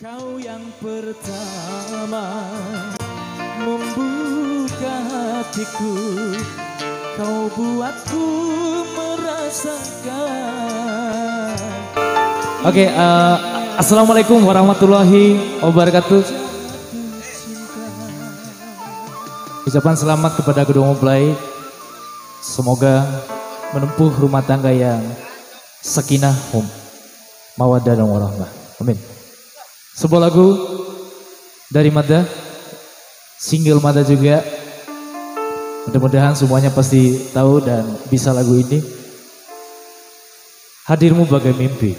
Kau yang pertama membuka hatiku, kau buatku merasakan. Oke, assalamualaikum warahmatullahi wabarakatuh. Ucapan selamat kepada kedua mempelai. Semoga menempuh rumah tangga yang sakinah, mawaddah dan warahmah. Amin. Sebuah lagu dari Mada, single Mada juga. Mudah-mudahan semuanya pasti tahu dan bisa lagu ini. Hadirmu bagai mimpi.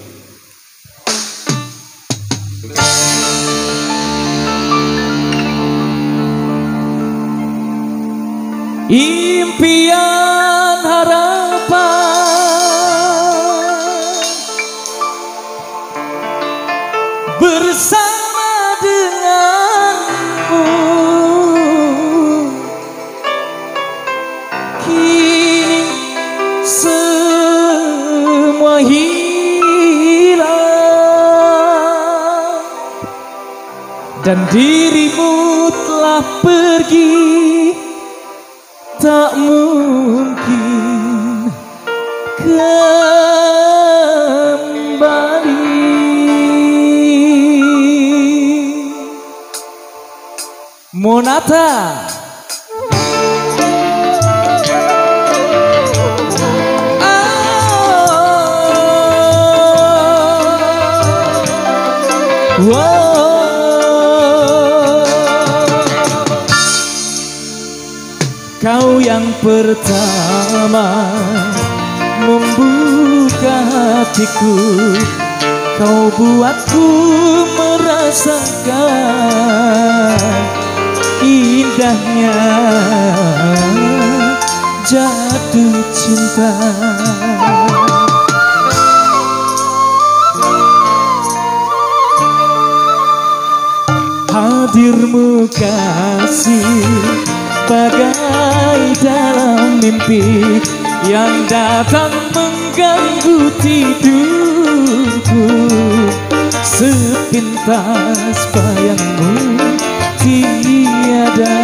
Impian harapan bersama denganmu, kini semua hilang dan dirimu telah pergi. Tak mungkin kembali. Monata. Wow. Kau yang pertama membuka hatiku, kau buatku merasakan indahnya jatuh cinta. Hadirmu kasih bagai dalam mimpi yang datang mengganggu tidurku. Sepintas bayangmu tiada.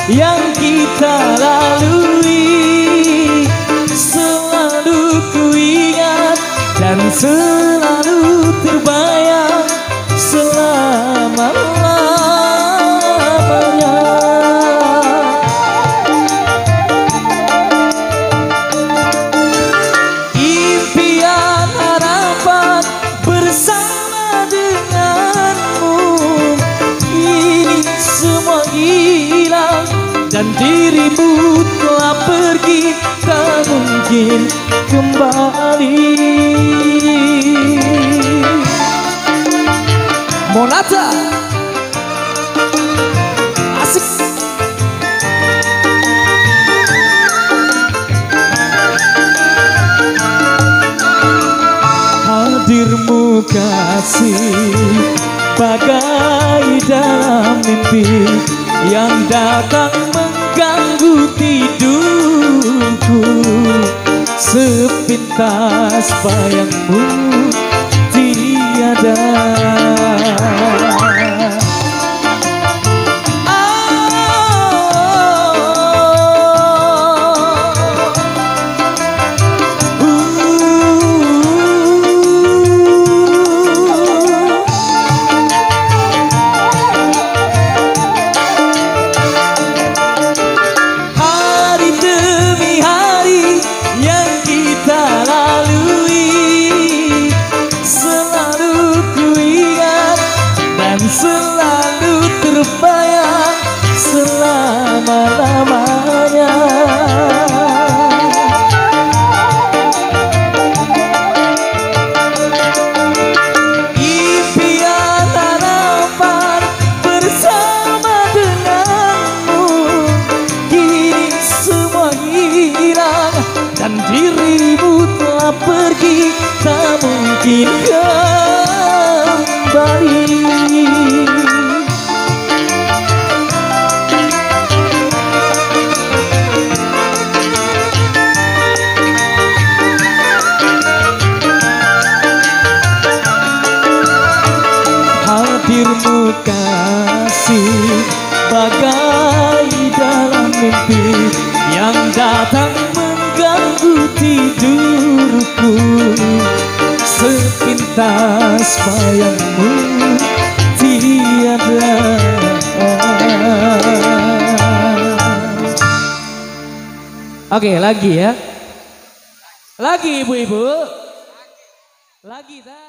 Yang kita lalui selalu kuingat dan selalu terbayang selama-lamanya. Impian harapan bersama denganmu, ini semua hilang dan dirimu telah pergi, tak mungkin kembali. Monata asik. Hadirmu kasih bagai dalam mimpi yang datang mengganggu tidurku. Sepintas bayangmu tiada. Selalu terbayang selama-lamanya. Impian harapan bersama denganmu, kini ingin kembali. Hadirmu kasih bagai dalam mimpi yang datang mengganggu tidurku. Sepintas bayangmu tiada. Oke, lagi ya. Lagi ibu-ibu. Lagi dah.